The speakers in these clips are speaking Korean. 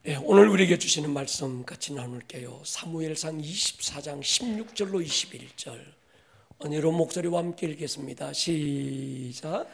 오늘 우리에게 주시는 말씀 같이 나눌게요. 사무엘상 24장 16절로 21절. 은혜로 목소리와 함께 읽겠습니다. 시작.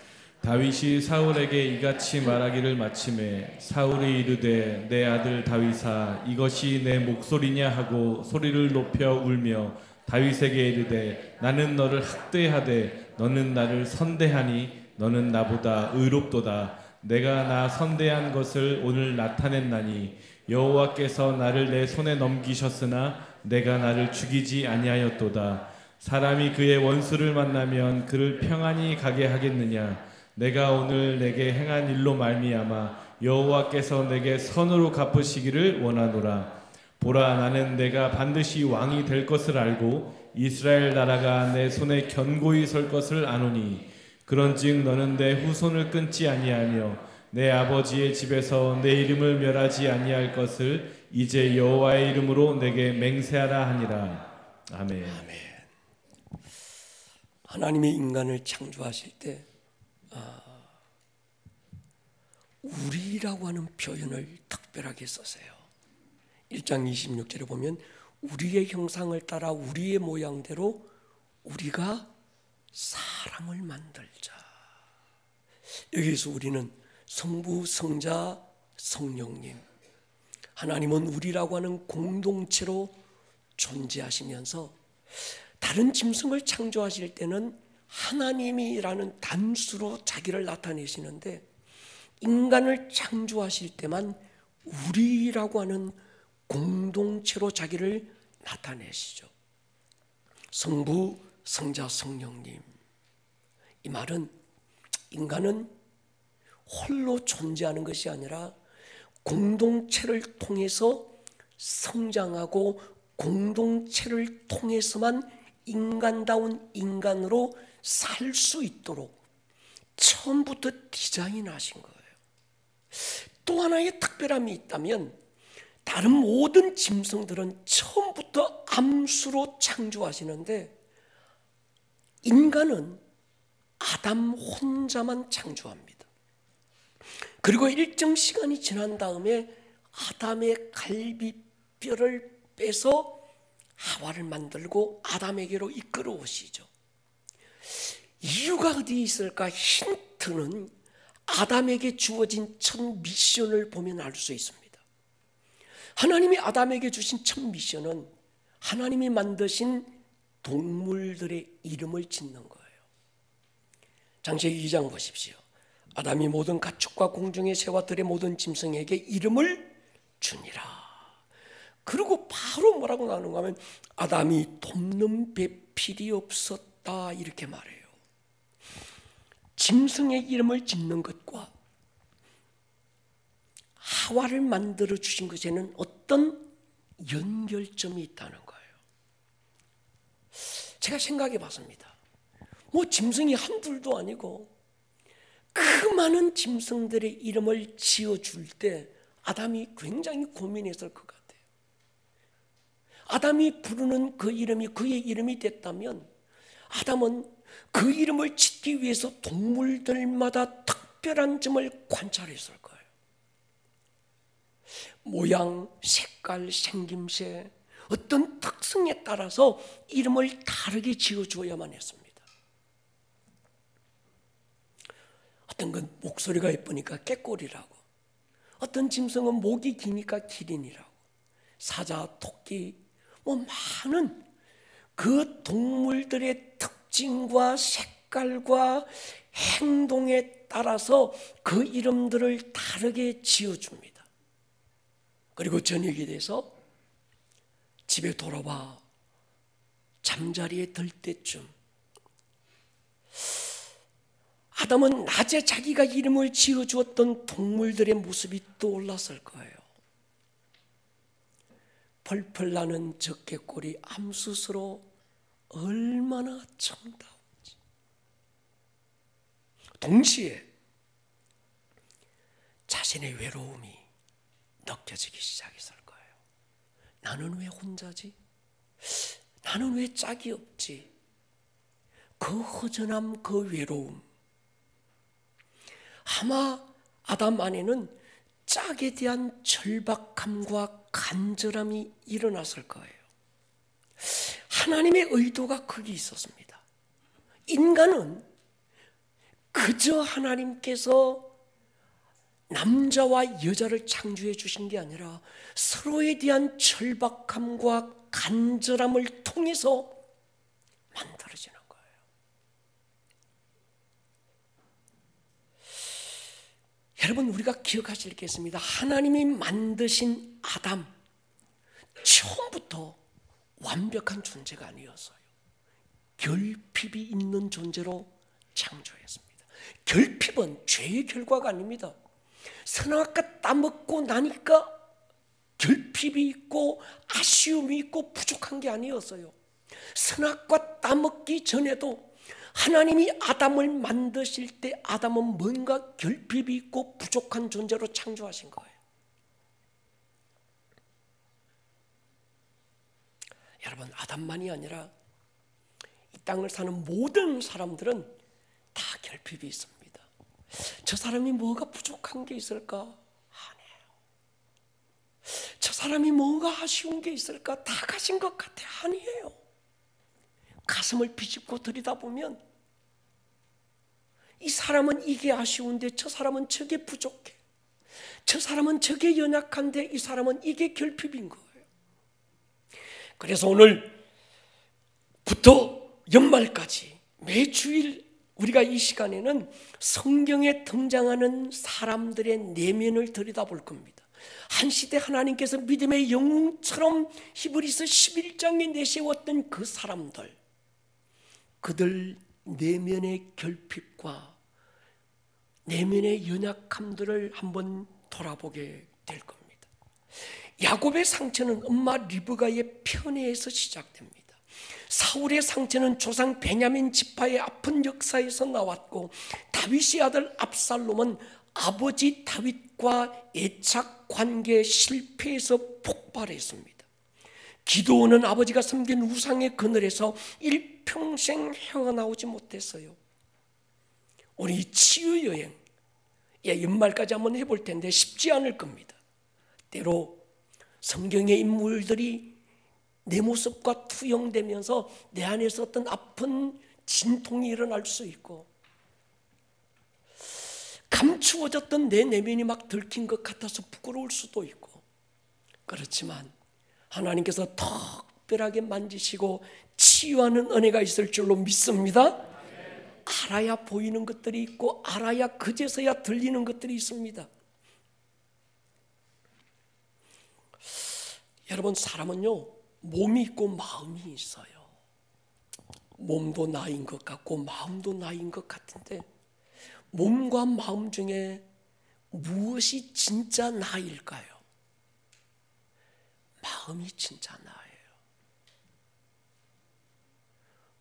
다윗이 사울에게 이같이 말하기를 마침에 사울이 이르되 내 아들 다윗아 이것이 내 목소리냐 하고 소리를 높여 울며 다윗에게 이르되 나는 너를 학대하되 너는 나를 선대하니 너는 나보다 의롭도다. 내가 나 선대한 것을 오늘 나타냈나니 여호와께서 나를 내 손에 넘기셨으나 내가 나를 죽이지 아니하였도다. 사람이 그의 원수를 만나면 그를 평안히 가게 하겠느냐. 내가 오늘 내게 행한 일로 말미암아 여호와께서 내게 선으로 갚으시기를 원하노라. 보라, 나는 내가 반드시 왕이 될 것을 알고 이스라엘 나라가 내 손에 견고히 설 것을 아노니 그런즉 너는 내 후손을 끊지 아니하며 내 아버지의 집에서 내 이름을 멸하지 아니할 것을 이제 여호와의 이름으로 내게 맹세하라 하니라. 아멘. 아멘. 하나님이 인간을 창조하실 때 우리라고 하는 표현을 특별하게 썼어요. 1장 26절에 보면 우리의 형상을 따라 우리의 모양대로 우리가 사람을 만들자. 여기서 우리는 성부, 성자, 성령님, 하나님은 우리라고 하는 공동체로 존재하시면서 다른 짐승을 창조하실 때는 하나님이라는 단수로 자기를 나타내시는데 인간을 창조하실 때만 우리라고 하는 공동체로 자기를 나타내시죠. 성부, 성자, 성령님. 이 말은 인간은 홀로 존재하는 것이 아니라 공동체를 통해서 성장하고 공동체를 통해서만 인간다운 인간으로 살 수 있도록 처음부터 디자인하신 거예요. 또 하나의 특별함이 있다면 다른 모든 짐승들은 처음부터 암수로 창조하시는데 인간은 아담 혼자만 창조합니다. 그리고 일정 시간이 지난 다음에 아담의 갈비뼈를 빼서 하와를 만들고 아담에게로 이끌어 오시죠. 이유가 어디 있을까? 힌트는 아담에게 주어진 첫 미션을 보면 알 수 있습니다. 하나님이 아담에게 주신 첫 미션은 하나님이 만드신 동물들의 이름을 짓는 거예요. 창세기 2장 보십시오. 아담이 모든 가축과 공중의 새와 들의 모든 짐승에게 이름을 주니라. 그리고 바로 뭐라고 나오는가 하면 아담이 돕는 배필이 없었다 이렇게 말해요. 짐승의 이름을 짓는 것과 하와를 만들어 주신 것에는 어떤 연결점이 있다는 거예요. 제가 생각해 봤습니다. 짐승이 한둘도 아니고 그 많은 짐승들의 이름을 지어줄 때 아담이 굉장히 고민했을 것 같아요. 아담이 부르는 그 이름이 그의 이름이 됐다면 아담은 그 이름을 짓기 위해서 동물들마다 특별한 점을 관찰했을 거예요. 모양, 색깔, 생김새, 어떤 특성에 따라서 이름을 다르게 지어줘야만 했습니다. 어떤 건 목소리가 예쁘니까 깨꼬리라고, 어떤 짐승은 목이 기니까 기린이라고, 사자, 토끼, 많은 그 동물들의 특징과 색깔과 행동에 따라서 그 이름들을 다르게 지어줍니다. 그리고 저녁이 돼서 집에 돌아와 잠자리에 들 때쯤 아담은 낮에 자기가 이름을 지어주었던 동물들의 모습이 떠올랐을 거예요. 펄펄 나는 적개꼬리 암수스로 얼마나 정다운지. 동시에 자신의 외로움이 느껴지기 시작했을 거예요. 나는 왜 혼자지? 나는 왜 짝이 없지? 그 허전함, 그 외로움. 아마 아담 안에는 짝에 대한 절박함과 간절함이 일어났을 거예요. 하나님의 의도가 거기 있었습니다. 인간은 그저 하나님께서 남자와 여자를 창조해 주신 게 아니라 서로에 대한 절박함과 간절함을 통해서 만들어지는 거예요. 여러분, 우리가 기억하실 게 있습니다. 하나님이 만드신 아담, 처음부터 완벽한 존재가 아니었어요. 결핍이 있는 존재로 창조했습니다. 결핍은 죄의 결과가 아닙니다. 선악과 따먹고 나니까 결핍이 있고 아쉬움이 있고 부족한 게 아니었어요. 선악과 따먹기 전에도 하나님이 아담을 만드실 때 아담은 뭔가 결핍이 있고 부족한 존재로 창조하신 거예요. 여러분, 아담만이 아니라 이 땅을 사는 모든 사람들은 다 결핍이 있습니다. 저 사람이 뭐가 부족한 게 있을까? 아니에요. 저 사람이 뭐가 아쉬운 게 있을까? 다 가진 것 같아. 아니에요. 가슴을 비집고 들여다보면 이 사람은 이게 아쉬운데 저 사람은 저게 부족해. 저 사람은 저게 연약한데 이 사람은 이게 결핍인 거예요. 그래서 오늘부터 연말까지 매주일 우리가 이 시간에는 성경에 등장하는 사람들의 내면을 들여다볼 겁니다. 한 시대 하나님께서 믿음의 영웅처럼 히브리서 11장에 내세웠던 그 사람들, 그들 내면의 결핍과 내면의 연약함들을 한번 돌아보게 될 겁니다. 야곱의 상처는 엄마 리브가의 편애에서 시작됩니다. 사울의 상처는 조상 베냐민 지파의 아픈 역사에서 나왔고, 다윗의 아들 압살롬은 아버지 다윗과 애착 관계 실패에서 폭발했습니다. 기드온은 아버지가 섬긴 우상의 그늘에서 일평생 헤어나오지 못했어요. 우리 치유 여행, 연말까지 한번 해볼 텐데 쉽지 않을 겁니다. 때로 성경의 인물들이 내 모습과 투영되면서 내 안에서 어떤 아픈 진통이 일어날 수 있고, 감추어졌던 내 내면이 막 들킨 것 같아서 부끄러울 수도 있고, 그렇지만 하나님께서 특별하게 만지시고 치유하는 은혜가 있을 줄로 믿습니다. 알아야 보이는 것들이 있고 알아야 그제서야 들리는 것들이 있습니다. 여러분, 사람은요 몸이 있고 마음이 있어요. 몸도 나인 것 같고 마음도 나인 것 같은데, 몸과 마음 중에 무엇이 진짜 나일까요? 마음이 진짜 나예요.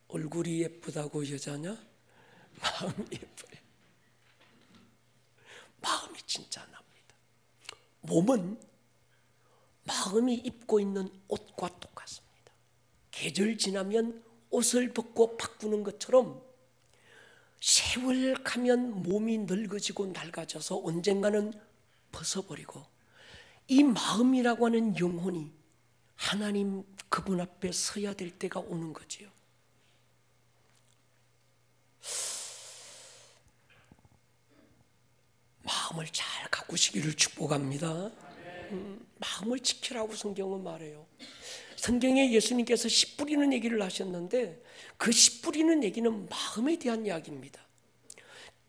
얼굴이 예쁘다고 여자냐? 마음이 예뻐요. 마음이 진짜 납니다. 몸은 마음이 입고 있는 옷과 똑같습니다. 계절 지나면 옷을 벗고 바꾸는 것처럼 세월 가면 몸이 늙어지고 낡아져서 언젠가는 벗어버리고, 이 마음이라고 하는 영혼이 하나님 그분 앞에 서야 될 때가 오는 거지요. 마음을 잘 가꾸시기를 축복합니다. 마음을 지키라고 성경은 말해요. 성경에 예수님께서 씨 뿌리는 얘기를 하셨는데, 그 씨 뿌리는 얘기는 마음에 대한 이야기입니다.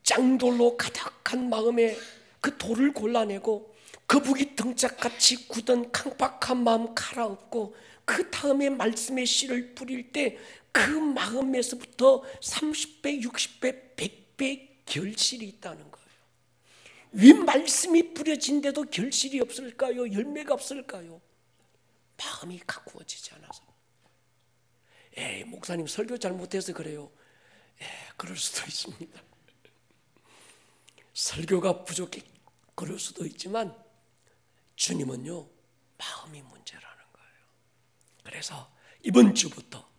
짱돌로 가득한 마음에 그 돌을 골라내고 거북이 등짝같이 굳은 강박한 마음 갈아엎고, 그 다음에 말씀의 씨를 뿌릴 때 그 마음에서부터 30배, 60배, 100배 결실이 있다는 거예요. 왜 말씀이 뿌려진데도 결실이 없을까요? 열매가 없을까요? 마음이 가꾸어지지 않아서. 목사님 설교 잘못해서 그래요. 그럴 수도 있습니다. 설교가 부족해 그럴 수도 있지만, 주님은요 마음이 문제라는 거예요. 그래서 이번 주부터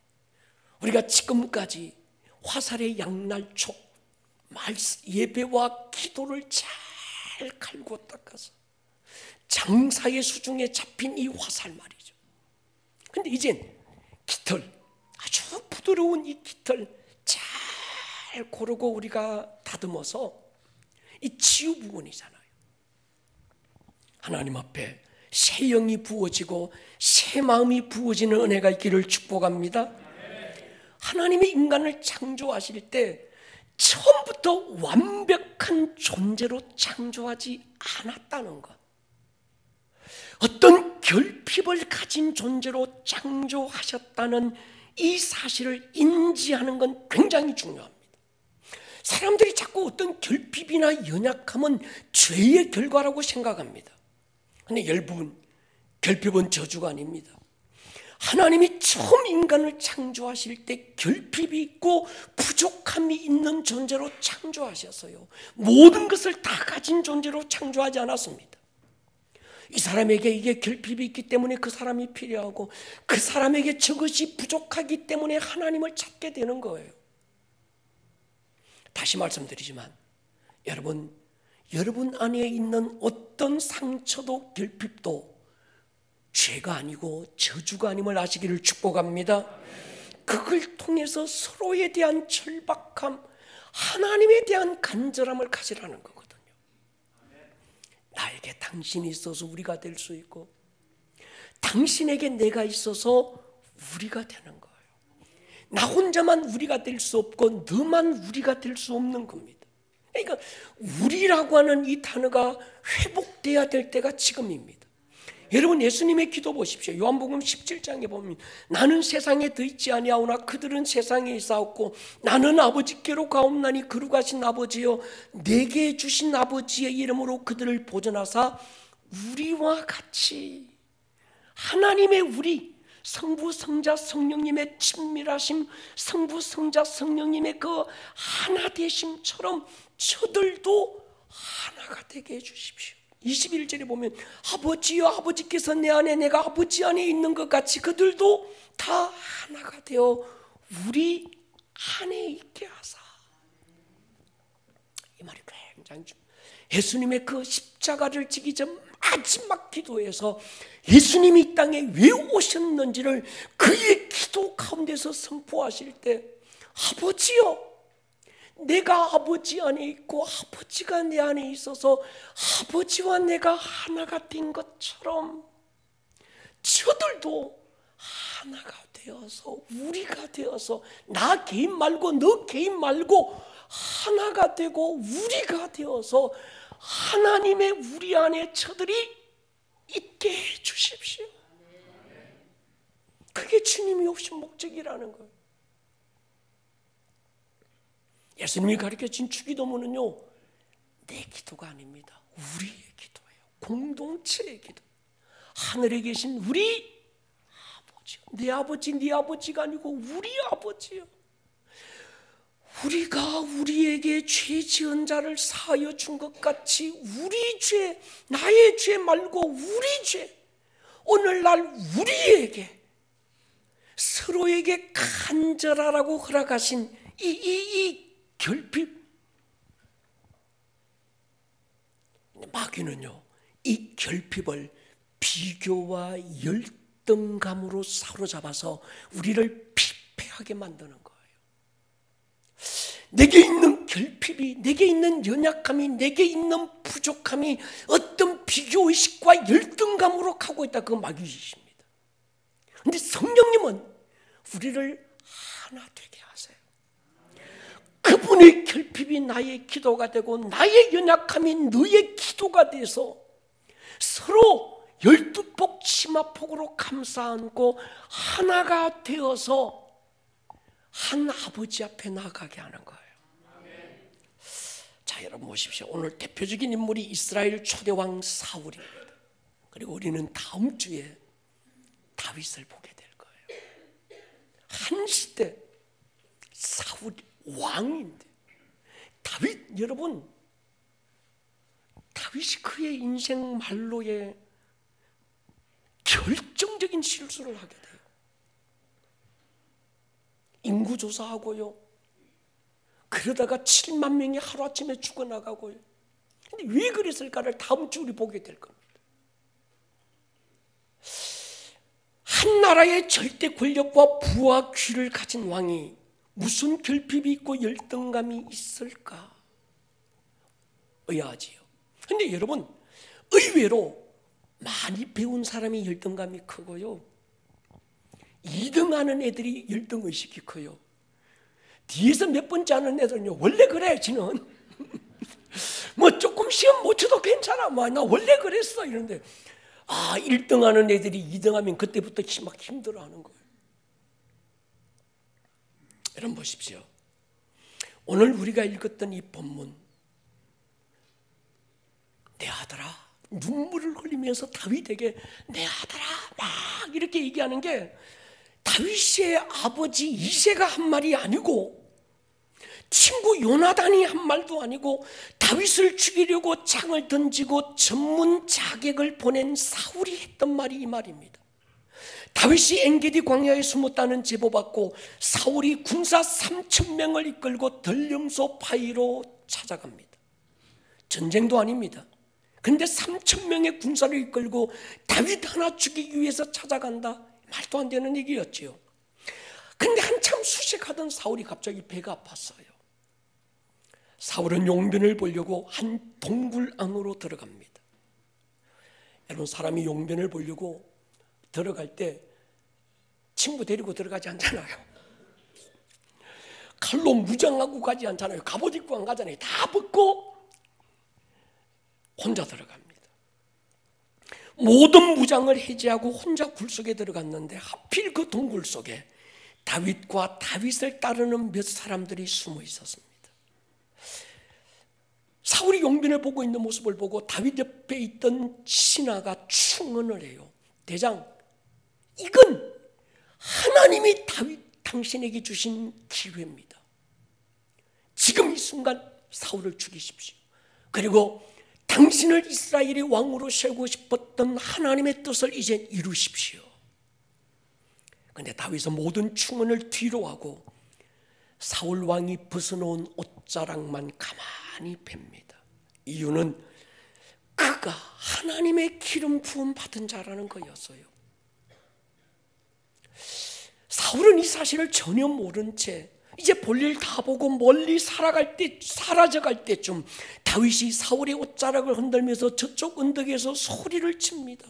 우리가 지금까지 화살의 양날촉 예배와 기도를 잘 갈고 닦아서 장사의 수중에 잡힌 이 화살 말이죠. 근데 이젠 깃털, 아주 부드러운 이 깃털 잘 고르고 우리가 다듬어서 이 치유 부분이잖아요. 하나님 앞에 새 영이 부어지고 새 마음이 부어지는 은혜가 있기를 축복합니다. 하나님이 인간을 창조하실 때 처음부터 완벽한 존재로 창조하지 않았다는 것, 어떤 결핍을 가진 존재로 창조하셨다는 이 사실을 인지하는 건 굉장히 중요합니다. 사람들이 자꾸 어떤 결핍이나 연약함은 죄의 결과라고 생각합니다. 근데 여러분, 결핍은 저주가 아닙니다. 하나님이 처음 인간을 창조하실 때 결핍이 있고 부족함이 있는 존재로 창조하셨어요. 모든 것을 다 가진 존재로 창조하지 않았습니다. 이 사람에게 이게 결핍이 있기 때문에 그 사람이 필요하고, 그 사람에게 저것이 부족하기 때문에 하나님을 찾게 되는 거예요. 다시 말씀드리지만 여러분 안에 있는 어떤 상처도 결핍도 죄가 아니고 저주가 아님을 아시기를 축복합니다. 그걸 통해서 서로에 대한 절박함, 하나님에 대한 간절함을 가지라는 거거든요. 나에게 당신이 있어서 우리가 될 수 있고, 당신에게 내가 있어서 우리가 되는 거예요. 나 혼자만 우리가 될 수 없고 너만 우리가 될 수 없는 겁니다. 그러니까 우리라고 하는 이 단어가 회복돼야 될 때가 지금입니다. 여러분, 예수님의 기도 보십시오. 요한복음 17장에 보면 나는 세상에 더 있지 아니하오나 그들은 세상에 있사옵고 나는 아버지께로 가옵나니 거룩하신 아버지여 내게 주신 아버지의 이름으로 그들을 보존하사 우리와 같이, 하나님의 우리, 성부 성자 성령님의 친밀하심, 성부 성자 성령님의 그 하나 되심처럼 저들도 하나가 되게 해주십시오. 21절에 보면 아버지여 아버지께서 내 안에 내가 아버지 안에 있는 것 같이 그들도 다 하나가 되어 우리 안에 있게 하사. 이 말이 굉장히 중요해요. 예수님의 그 십자가를 지기 전 마지막 기도에서 예수님이 이 땅에 왜 오셨는지를 그의 기도 가운데서 선포하실 때, 아버지여 내가 아버지 안에 있고 아버지가 내 안에 있어서 아버지와 내가 하나가 된 것처럼 저들도 하나가 되어서 우리가 되어서 나 개인 말고 너 개인 말고 하나가 되고 우리가 되어서 하나님의 우리 안에 저들이 있게 해주십시오. 그게 주님이 오신 목적이라는 거예요. 예수님이 가르쳐준 주기도문은요, 내 기도가 아닙니다. 우리의 기도예요. 공동체의 기도. 하늘에 계신 우리 아버지요. 내 아버지, 네 아버지가 아니고 우리 아버지요. 우리가 우리에게 죄 지은 자를 사하여 준 것 같이 우리 죄, 나의 죄 말고 우리 죄, 오늘날 우리에게 서로에게 간절하라고 허락하신 이 결핍. 마귀는요, 이 결핍을 비교와 열등감으로 사로잡아서 우리를 피폐하게 만드는 거예요. 내게 있는 결핍이, 내게 있는 연약함이, 내게 있는 부족함이 어떤 비교의식과 열등감으로 가고 있다. 그건 마귀이십니다. 그런데 성령님은 우리를 하나 되게 하세요. 그분의 결핍이 나의 기도가 되고 나의 연약함이 너의 기도가 돼서 서로 12폭 치마폭으로 감싸 안고 하나가 되어서 한 아버지 앞에 나가게 하는 거예요. 자, 여러분 보십시오. 오늘 대표적인 인물이 이스라엘 초대왕 사울입니다. 그리고 우리는 다음 주에 다윗을 보게 될 거예요. 한 시대 사울 왕인데, 다윗, 여러분, 다윗이 그의 인생 말로의 결정적인 실수를 하게 돼요. 인구조사하고요, 그러다가 7만 명이 하루아침에 죽어나가고요. 근데 왜 그랬을까를 다음 주 우리 보게 될 겁니다. 한 나라의 절대 권력과 부와 귀를 가진 왕이 무슨 결핍이 있고 열등감이 있을까? 의아하지요. 그런데 여러분, 의외로 많이 배운 사람이 열등감이 크고요, 2등하는 애들이 열등의식이 커요. 뒤에서 몇 번째 하는 애들은요, 원래 그래 지는 뭐 조금 시험 못 쳐도 괜찮아, 나 원래 그랬어 이런데, 1등하는 애들이 2등하면 그때부터 막 힘들어하는 거예요. 여러분 보십시오. 오늘 우리가 읽었던 이 본문, 내 아들아, 눈물을 흘리면서 다윗에게 내 아들아 막 이렇게 얘기하는 게 다윗의 아버지 이새가 한 말이 아니고, 친구 요나단이 한 말도 아니고, 다윗을 죽이려고 창을 던지고 전문 자객을 보낸 사울이 했던 말이 이 말입니다. 다윗이 엔게디 광야에 숨었다는 제보받고 사울이 군사 3,000명을 이끌고 덜령소 파이로 찾아갑니다. 전쟁도 아닙니다. 근데 3,000명의 군사를 이끌고 다윗 하나 죽이기 위해서 찾아간다? 말도 안 되는 얘기였지요. 근데 한참 수색하던 사울이 갑자기 배가 아팠어요. 사울은 용변을 보려고 한 동굴 안으로 들어갑니다. 여러분, 사람이 용변을 보려고 들어갈 때 친구 데리고 들어가지 않잖아요. 칼로 무장하고 가지 않잖아요. 갑옷 입고 안 가잖아요. 다 벗고 혼자 들어갑니다. 모든 무장을 해제하고 혼자 굴 속에 들어갔는데 하필 그 동굴 속에 다윗과 다윗을 따르는 몇 사람들이 숨어 있었습니다. 사울이 용변을 보고 있는 모습을 보고 다윗 옆에 있던 신하가 충언을 해요. 대장, 이건 하나님이 당신에게 주신 기회입니다. 지금 이 순간 사울을 죽이십시오. 그리고 당신을 이스라엘의 왕으로 세우고 싶었던 하나님의 뜻을 이제 이루십시오. 그런데 다윗은 모든 충언을 뒤로 하고 사울 왕이 벗어놓은 옷자락만 가만히 팹니다. 이유는 그가 하나님의 기름 부음 받은 자라는 거였어요. 사울은 이 사실을 전혀 모른 채 이제 볼일 다 보고 멀리 사라져갈 때쯤 다윗이 사울의 옷자락을 흔들면서 저쪽 언덕에서 소리를 칩니다.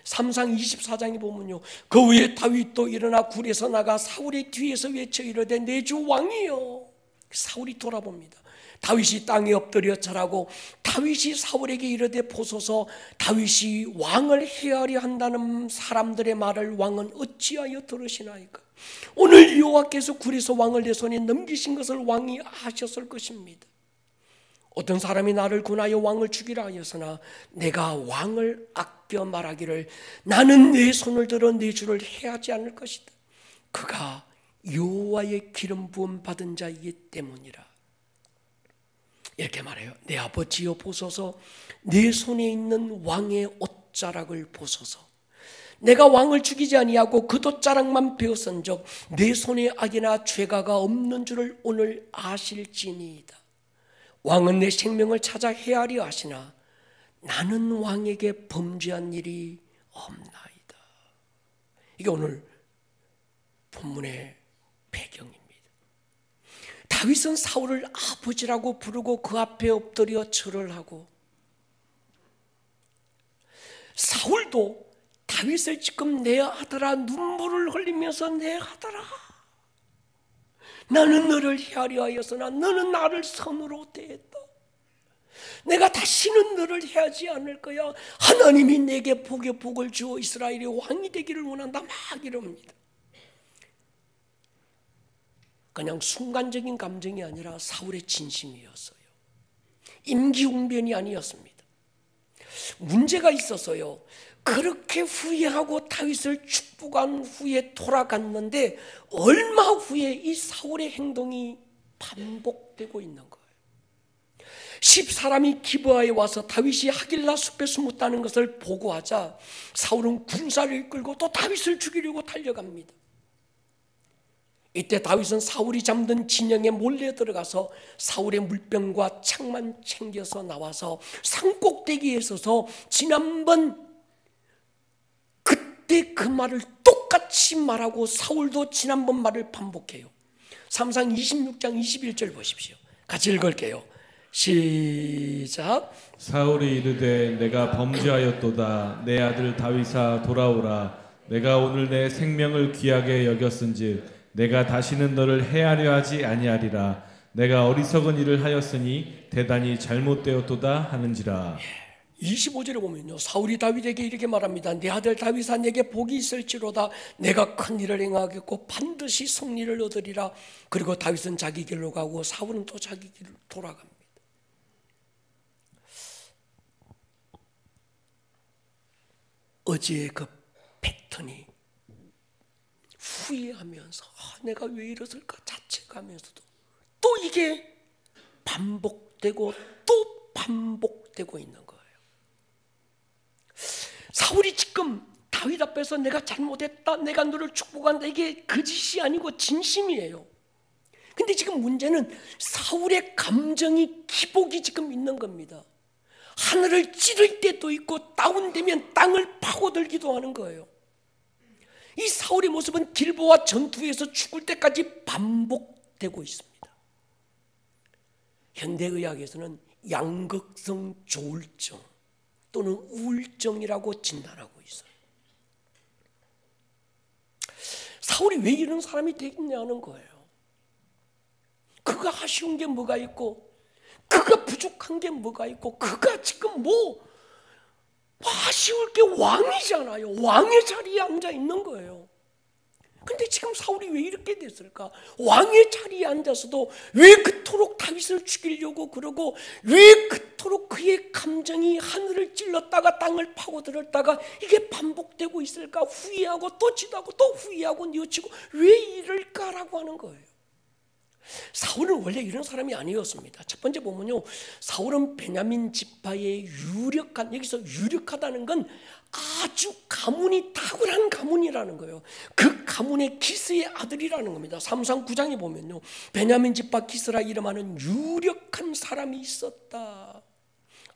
3상 24장에 보면요, 그 후에 다윗도 일어나 굴에서 나가 사울의 뒤에서 외쳐 이르되 내 주 왕이여. 사울이 돌아봅니다. 다윗이 땅에 엎드려 절하고 다윗이 사울에게 이르되 보소서, 다윗이 왕을 해하려 한다는 사람들의 말을 왕은 어찌하여 들으시나이까? 오늘 여호와께서 굴에서 왕을 내 손에 넘기신 것을 왕이 아셨을 것입니다. 어떤 사람이 나를 군하여 왕을 죽이라 하였으나 내가 왕을 아껴 말하기를 나는 내 손을 들어 내 주를 해하지 않을 것이다. 그가 여호와의 기름 부음 받은 자이기 때문이라. 이렇게 말해요. 내 아버지여 보소서, 내 손에 있는 왕의 옷자락을 보소서. 내가 왕을 죽이지 아니하고 그 옷자락만 베었은즉 내 손에 악이나 죄가가 없는 줄을 오늘 아실지니이다. 왕은 내 생명을 찾아 헤아려 하시나 나는 왕에게 범죄한 일이 없나이다. 이게 오늘 본문의 배경입니다. 다윗은 사울을 아버지라고 부르고 그 앞에 엎드려 절을 하고, 사울도 다윗을 지금 내 아들아 눈물을 흘리면서 내 아들아 나는 너를 헤아려 하였으나 너는 나를 선으로 대했다. 내가 다시는 너를 해하지 않을 거야. 하나님이 내게 복에 복을 주어 이스라엘의 왕이 되기를 원한다. 막 이럽니다. 그냥 순간적인 감정이 아니라 사울의 진심이었어요. 임기응변이 아니었습니다. 문제가 있어서요, 그렇게 후회하고 다윗을 축복한 후에 돌아갔는데 얼마 후에 이 사울의 행동이 반복되고 있는 거예요. 10사람이 기브아에 와서 다윗이 하길라 숲에 숨었다는 것을 보고하자 사울은 군사를 이끌고 또 다윗을 죽이려고 달려갑니다. 이때 다윗은 사울이 잠든 진영에 몰래 들어가서 사울의 물병과 창만 챙겨서 나와서 산꼭대기에 서서 지난번 그 그때 그 말을 똑같이 말하고 사울도 지난번 말을 반복해요. 사무상 26장 21절 보십시오. 같이 읽을게요. 시작. 사울이 이르되 내가 범죄하였도다. 내 아들 다윗아 돌아오라. 내가 오늘 내 생명을 귀하게 여겼은즉 내가 다시는 너를 해하려 하지 아니하리라. 내가 어리석은 일을 하였으니 대단히 잘못되었도다 하는지라. 25절에 보면요, 사울이 다윗에게 이렇게 말합니다. 내 아들 다윗아 내게 복이 있을지로다. 내가 큰 일을 행하겠고 반드시 승리를 얻으리라. 그리고 다윗은 자기 길로 가고 사울은 또 자기 길로 돌아갑니다. 어제의 그 패턴이 후회하면서 내가 왜 이랬을까 자책하면서도 또 이게 반복되고 또 반복되고 있는 거예요. 사울이 지금 다윗 앞에서 내가 잘못했다, 내가 너를 축복한다, 이게 거짓이 아니고 진심이에요. 근데 지금 문제는 사울의 감정이 기복이 지금 있는 겁니다. 하늘을 찌를 때도 있고 다운되면 땅을 파고들기도 하는 거예요. 이 사울의 모습은 길보아 전투에서 죽을 때까지 반복되고 있습니다. 현대의학에서는 양극성 조울증 또는 우울증이라고 진단하고 있어요. 사울이 왜 이런 사람이 되겠냐는 거예요. 그가 아쉬운 게 뭐가 있고, 그가 부족한 게 뭐가 있고, 그가 지금 뭐 아쉬울 게 왕이잖아요. 왕의 자리에 앉아 있는 거예요. 근데 지금 사울이 왜 이렇게 됐을까? 왕의 자리에 앉아서도 왜 그토록 다윗을 죽이려고 그러고, 왜 그토록 그의 감정이 하늘을 찔렀다가 땅을 파고들었다가 이게 반복되고 있을까? 후회하고 또 지도하고 또 후회하고 뉘우치고 왜 이럴까라고 하는 거예요. 사울은 원래 이런 사람이 아니었습니다. 첫 번째 보면요, 사울은 베냐민 지파의 유력한, 여기서 유력하다는 건 아주 가문이 탁월한 가문이라는 거예요. 그 가문의 기스의 아들이라는 겁니다. 사무상 9장에 보면요, 베냐민 지파 기스라 이름하는 유력한 사람이 있었다.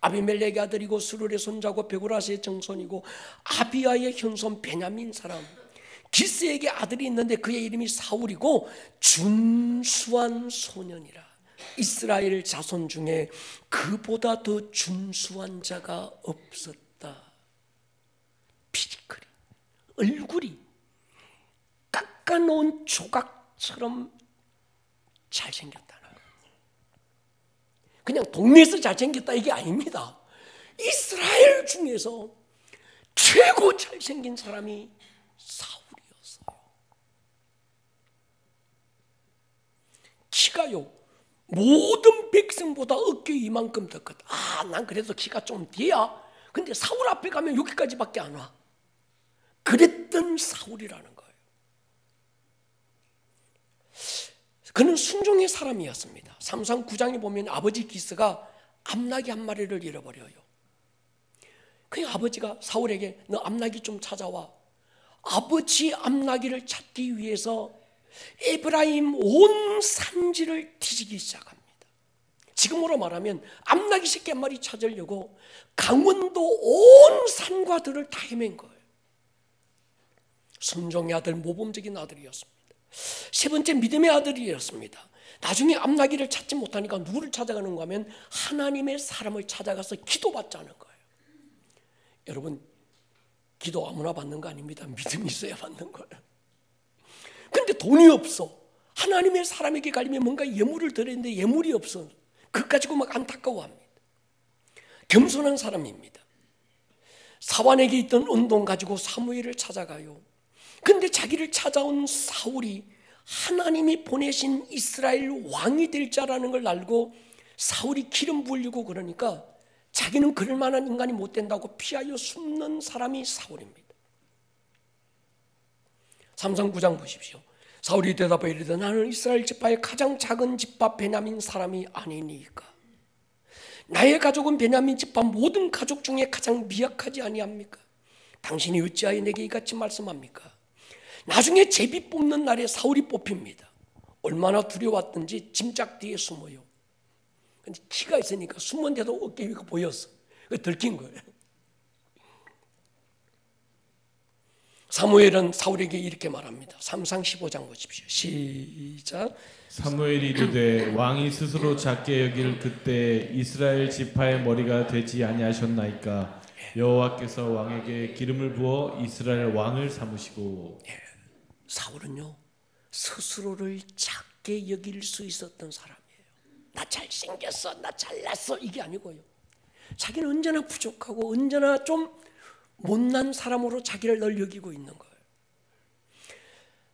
아비멜렉의 아들이고 수룰의 손자고 베고라스의 정손이고 아비야의 현손 베냐민 사람, 기스에게 아들이 있는데 그의 이름이 사울이고 준수한 소년이라. 이스라엘 자손 중에 그보다 더 준수한 자가 없었다. 피지컬이, 얼굴이 깎아놓은 조각처럼 잘생겼다는 거예요. 그냥 동네에서 잘생겼다 이게 아닙니다. 이스라엘 중에서 최고 잘생긴 사람이 사울이었어요. 키가요, 모든 백성보다 어깨 이만큼 더 컸다. 난 그래도 키가 좀 돼야, 근데 사울 앞에 가면 여기까지밖에 안 와. 그랬던 사울이라는 거예요. 그는 순종의 사람이었습니다. 사무상 9장에 보면 아버지 기스가 암나귀 한 마리를 잃어버려요. 그 아버지가 사울에게 너 암나귀 좀 찾아와. 아버지 암나귀를 찾기 위해서 에브라임 온 산지를 뒤지기 시작합니다. 지금으로 말하면 암나귀 새끼 한 마리 찾으려고 강원도 온 산과 들을 다 헤맨 거예요. 순종의 아들, 모범적인 아들이었습니다. 세 번째 믿음의 아들이었습니다. 나중에 암나귀를 찾지 못하니까 누구를 찾아가는가 하면 하나님의 사람을 찾아가서 기도받자는 거예요. 여러분, 기도 아무나 받는 거 아닙니다. 믿음이 있어야 받는 거예요. 근데 돈이 없어. 하나님의 사람에게 가려면 뭔가 예물을 드렸는데 예물이 없어. 그것 가지고 막 안타까워합니다. 겸손한 사람입니다. 사완에게 있던 은동 가지고 사무엘을 찾아가요. 근데 자기를 찾아온 사울이 하나님이 보내신 이스라엘 왕이 될 자라는 걸 알고 사울이 기름 부으려고 그러니까 자기는 그럴 만한 인간이 못 된다고 피하여 숨는 사람이 사울입니다. 사무상 9장 보십시오. 사울이 대답하여 이르되 나는 이스라엘 지파의 가장 작은 지파 베냐민 사람이 아니니까. 나의 가족은 베냐민 지파 모든 가족 중에 가장 미약하지 아니합니까? 당신이 어찌하여 내게 이같이 말씀합니까? 나중에 제비 뽑는 날에 사울이 뽑힙니다. 얼마나 두려웠던지 짐짝 뒤에 숨어요. 근데 키가 있으니까 숨은데도 어깨 위가 보였어. 그래서 들킨 거예요. 사무엘은 사울에게 이렇게 말합니다. 3상 15장 보십시오. 시작. 사무엘이 이르되 왕이 스스로 작게 여길 그때 이스라엘 지파의 머리가 되지 아니하셨나이까. 여호와께서 왕에게 기름을 부어 이스라엘 왕을 삼으시고. 사울은요 스스로를 작게 여길 수 있었던 사람이에요. 나 잘생겼어, 나 잘났어, 이게 아니고요. 자기는 언제나 부족하고 언제나 좀 못난 사람으로 자기를 늘 여기고 있는 거예요.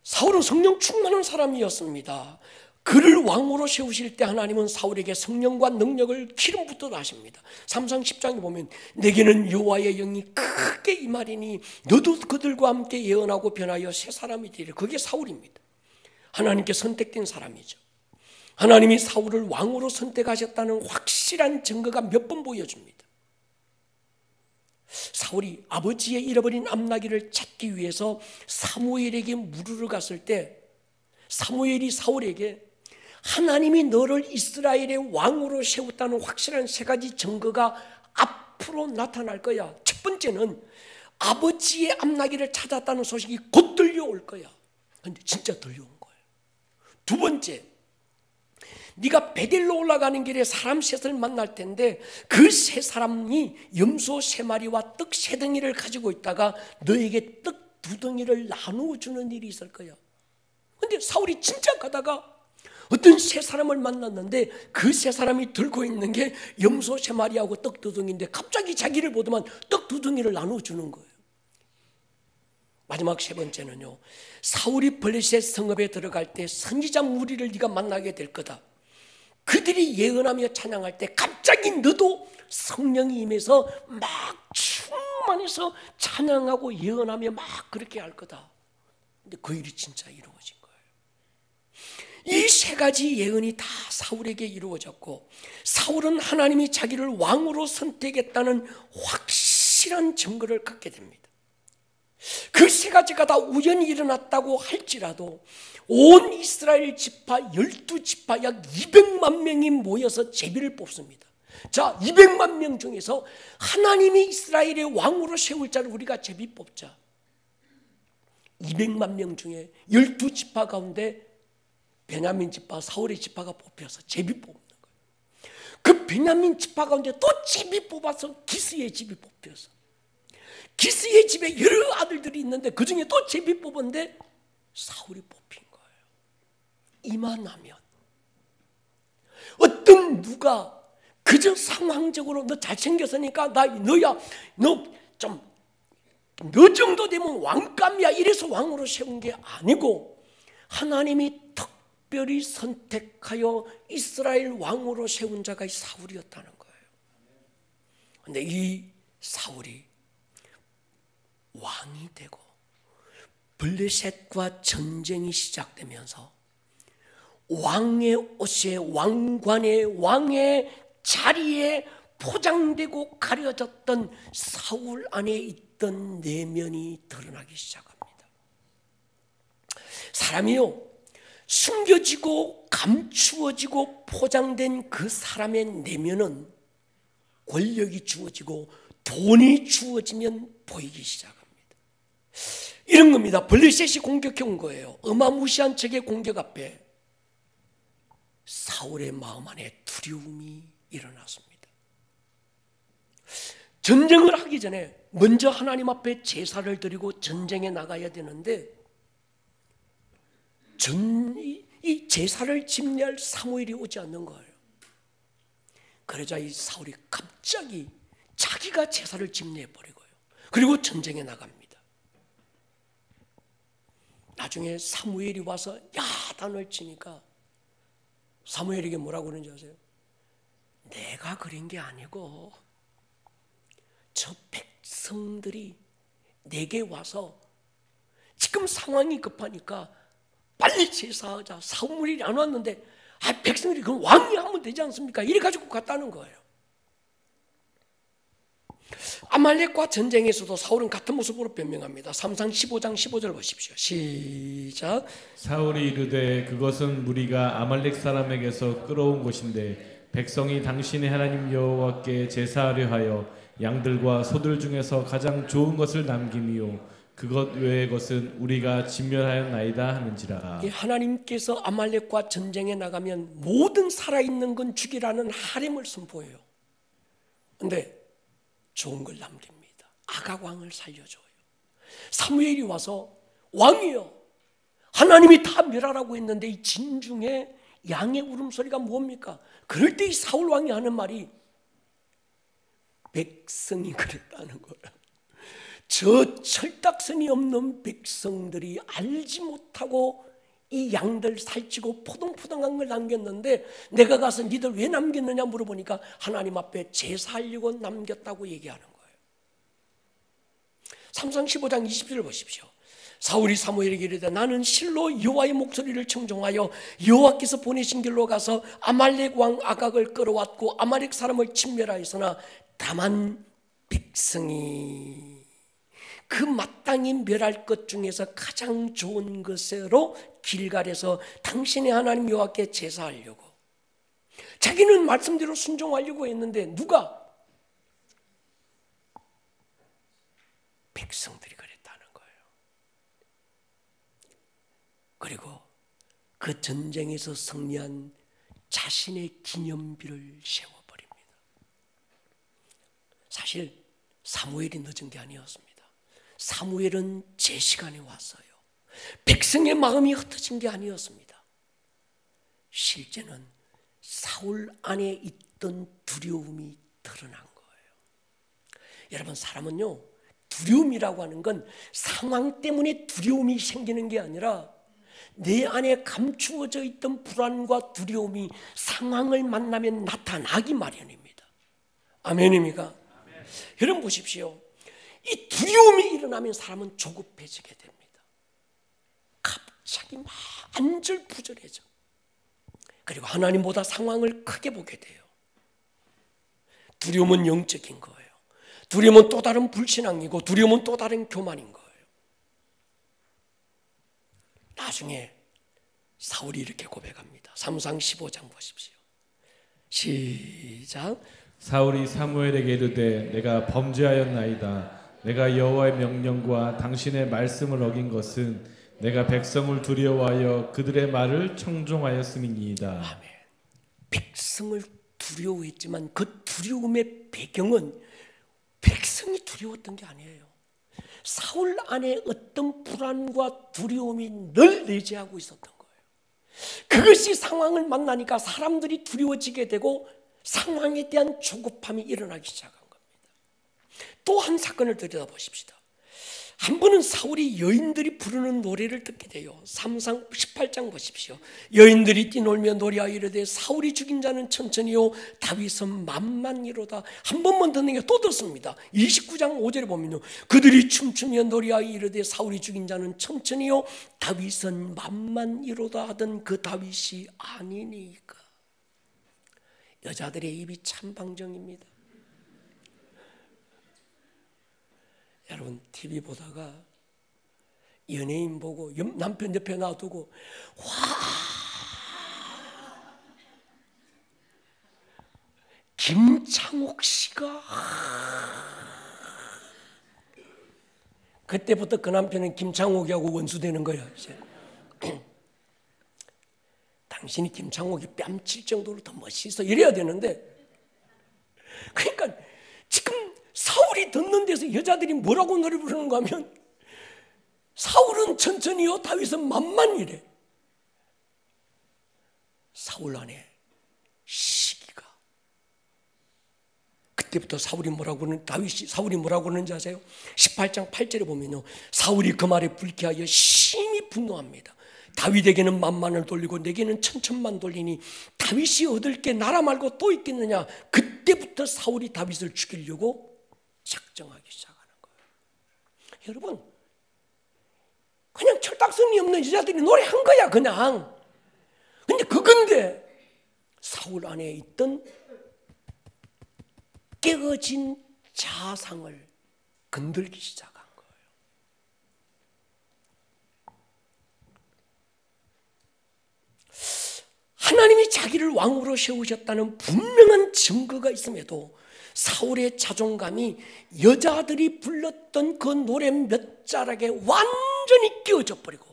사울은 성령 충만한 사람이었습니다. 그를 왕으로 세우실 때 하나님은 사울에게 성령과 능력을 기름 붓도록 하십니다. 3상 10장에 보면 내게는 여호와의 영이 크게 임하리니 너도 그들과 함께 예언하고 변하여 새 사람이 되리라. 그게 사울입니다. 하나님께 선택된 사람이죠. 하나님이 사울을 왕으로 선택하셨다는 확실한 증거가 몇 번 보여줍니다. 사울이 아버지의 잃어버린 암나귀를 찾기 위해서 사무엘에게 물으러 갔을 때 사무엘이 사울에게 하나님이 너를 이스라엘의 왕으로 세웠다는 확실한 세 가지 증거가 앞으로 나타날 거야. 첫 번째는 아버지의 암나귀를 찾았다는 소식이 곧 들려올 거야. 근데 진짜 들려온 거예요. 두 번째, 네가 베델로 올라가는 길에 사람 셋을 만날 텐데 그 세 사람이 염소 세 마리와 떡 세 덩이를 가지고 있다가 너에게 떡 두 덩이를 나누어 주는 일이 있을 거야. 근데 사울이 진짜 가다가 어떤 세 사람을 만났는데 그 세 사람이 들고 있는 게 염소 세 마리하고 떡 두 덩이인데 갑자기 자기를 보더만 떡 두 덩이를 나누어 주는 거예요. 마지막 세 번째는요, 사울이 블레셋 성읍에 들어갈 때 선지자 무리를 네가 만나게 될 거다. 그들이 예언하며 찬양할 때 갑자기 너도 성령이 임해서 막 충만해서 찬양하고 예언하며 막 그렇게 할 거다. 근데 그 일이 진짜 이루어진 거예요. 이 세 가지 예언이 다 사울에게 이루어졌고 사울은 하나님이 자기를 왕으로 선택했다는 확실한 증거를 갖게 됩니다. 그 세 가지가 다 우연히 일어났다고 할지라도 온 이스라엘 지파 12지파 약 200만 명이 모여서 제비를 뽑습니다. 자, 200만 명 중에서 하나님이 이스라엘의 왕으로 세울 자를 우리가 제비 뽑자. 200만 명 중에 12지파 가운데 베냐민 지파, 사울의 지파가 뽑혀서 제비 뽑는 거예요. 그 베냐민 지파 가운데 또 제비 뽑아서 기스의 집이 뽑혀서 기스의 집에 여러 아들들이 있는데 그 중에 또 제비 뽑았는데 사울이 뽑힌 거예요. 이만하면 어떤 누가 그저 상황적으로 너 잘생겼으니까 너야 너 정도 되면 왕감이야 이래서 왕으로 세운 게 아니고 하나님이 특별히 선택하여 이스라엘 왕으로 세운 자가 사울이었다는 거예요. 그런데 이 사울이 왕이 되고 블레셋과 전쟁이 시작되면서 왕의 옷에 왕관의 왕의 자리에 포장되고 가려졌던 사울 안에 있던 내면이 드러나기 시작합니다. 사람이요, 숨겨지고 감추어지고 포장된 그 사람의 내면은 권력이 주어지고 돈이 주어지면 보이기 시작합니다. 이런 겁니다. 블레셋이 공격해 온 거예요. 어마무시한 적의 공격 앞에 사울의 마음 안에 두려움이 일어났습니다. 전쟁을 하기 전에 먼저 하나님 앞에 제사를 드리고 전쟁에 나가야 되는데 이 제사를 집례할 사무엘이 오지 않는 거예요. 그러자 이 사울이 갑자기 자기가 제사를 집례해버리고요. 그리고 전쟁에 나갑니다. 나중에 사무엘이 와서 야단을 치니까 사무엘에게 뭐라고 그러는지 아세요? 내가 그린 게 아니고 저 백성들이 내게 와서 지금 상황이 급하니까 빨리 제사하자. 사무엘이 안 왔는데 백성들이 그럼 왕이 하면 되지 않습니까? 이래 가지고 갔다는 거예요. 아말렉과 전쟁에서도 사울은 같은 모습으로 변명합니다. 3상 15장 15절 보십시오. 시작. 사울이 이르되 그것은 무리가 아말렉 사람에게서 끌어온 것인데 백성이 당신의 하나님 여호와께 제사하려 하여 양들과 소들 중에서 가장 좋은 것을 남김이요 그것 외의 것은 우리가 진멸하였나이다 하는지라. 하나님께서 아말렉과 전쟁에 나가면 모든 살아있는 건 죽이라는 하렘을 선포해요. 그런데 좋은 걸 남깁니다. 아각 왕을 살려줘요. 사무엘이 와서 왕이요, 하나님이 다 멸하라고 했는데 이 진중에 양의 울음소리가 뭡니까? 그럴 때 이 사울 왕이 하는 말이 백성이 그랬다는 거예요. 저 철딱선이 없는 백성들이 알지 못하고 이 양들 살찌고 포동포동한 걸 남겼는데 내가 가서 니들 왜 남겼느냐 물어보니까 하나님 앞에 제사하려고 남겼다고 얘기하는 거예요. 삼상 15장 20절을 보십시오. 사울이 사무엘에게 이르되 나는 실로 여호와의 목소리를 청종하여 여호와께서 보내신 길로 가서 아말렉 왕 아각을 끌어왔고 아말렉 사람을 침멸하였으나 다만 백성이 그 마땅히 멸할 것 중에서 가장 좋은 것으로 길갈에서 당신의 하나님 여호와께 제사하려고, 자기는 말씀대로 순종하려고 했는데 누가? 백성들이 그랬다는 거예요. 그리고 그 전쟁에서 승리한 자신의 기념비를 세워버립니다. 사실 사무엘이 늦은 게 아니었습니다. 사무엘은 제 시간에 왔어요. 백성의 마음이 흩어진 게 아니었습니다. 실제는 사울 안에 있던 두려움이 드러난 거예요. 여러분, 사람은요, 두려움이라고 하는 건 상황 때문에 두려움이 생기는 게 아니라 내 안에 감추어져 있던 불안과 두려움이 상황을 만나면 나타나기 마련입니다. 아멘입니까? 아멘. 여러분 보십시오. 이 두려움이 일어나면 사람은 조급해지게 됩니다. 갑자기 막 안절부절해져. 그리고 하나님보다 상황을 크게 보게 돼요. 두려움은 영적인 거예요. 두려움은 또 다른 불신앙이고 두려움은 또 다른 교만인 거예요. 나중에 사울이 이렇게 고백합니다. 사무상 15장 보십시오. 시작. 사울이 사무엘에게 이르되 내가 범죄하였나이다. 내가 여호와의 명령과 당신의 말씀을 어긴 것은 내가 백성을 두려워하여 그들의 말을 청종하였음이니이다. 아멘. 백성을 두려워했지만 그 두려움의 배경은 백성이 두려웠던 게 아니에요. 사울 안에 어떤 불안과 두려움이 늘 내재하고 있었던 거예요. 그것이 상황을 만나니까 사람들이 두려워지게 되고 상황에 대한 조급함이 일어나기 시작한 겁니다. 또 한 사건을 들여다보십시다. 한 번은 사울이 여인들이 부르는 노래를 듣게 돼요. 삼상 18장 보십시오. 여인들이 뛰놀며 노래하여 이르되 사울이 죽인 자는 천천히요 다윗은 만만이로다. 한 번만 듣는 게 또 듣습니다. 29장 5절에 보면요, 그들이 춤추며 노래하여 이르되 사울이 죽인 자는 천천히요 다윗은 만만이로다 하던 그 다윗이 아니니까. 여자들의 입이 참 방정입니다. 여러분, TV 보다가 연예인 보고 남편 옆에 놔두고 와, 김창옥 씨가, 그때부터 그 남편은 김창옥이하고 원수되는 거야. 이제 당신이 김창옥이 뺨칠 정도로 더 멋있어 이래야 되는데, 그러니까 지금 사울이 듣는 데서 여자들이 뭐라고 노래 부르는가 하면 사울은 천천히요 다윗은 만만이래. 사울 안에 시기가, 그때부터 사울이 뭐라고 그러는지 아세요? 18장 8절에 보면요, 사울이 그 말에 불쾌하여 심히 분노합니다. 다윗에게는 만만을 돌리고 내게는 천천만 돌리니 다윗이 얻을 게 나라 말고 또 있겠느냐. 그때부터 사울이 다윗을 죽이려고 작정하기 시작하는 거예요. 여러분, 그냥 철딱선이 없는 여자들이 노래한 거야 그냥. 근데 그건데 사울 안에 있던 깨어진 자상을 건들기 시작한 거예요. 하나님이 자기를 왕으로 세우셨다는 분명한 증거가 있음에도 사울의 자존감이 여자들이 불렀던 그 노래 몇 자락에 완전히 끼워져 버리고,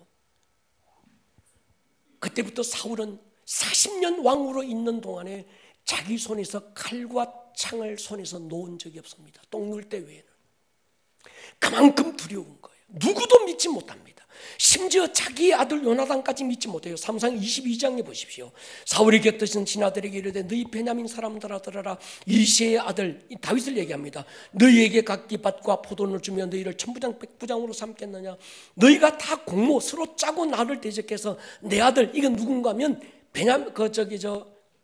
그때부터 사울은 40년 왕으로 있는 동안에 자기 손에서 칼과 창을 손에서 놓은 적이 없습니다. 똥 눌 때 외에는. 그만큼 두려운 거예요. 누구도 믿지 못합니다. 심지어 자기의 아들 요나단까지 믿지 못해요. 사무상 22장에 보십시오. 사울이 곁드신 신하들에게 이르되 너희 베냐민 사람들아 들어라. 이새의 아들 다윗을 얘기합니다. 너희에게 각기 밭과 포도를 주며 너희를 천부장 백부장으로 삼겠느냐. 너희가 다 공모 서로 짜고 나를 대적해서 내 아들, 이건 누군가 하면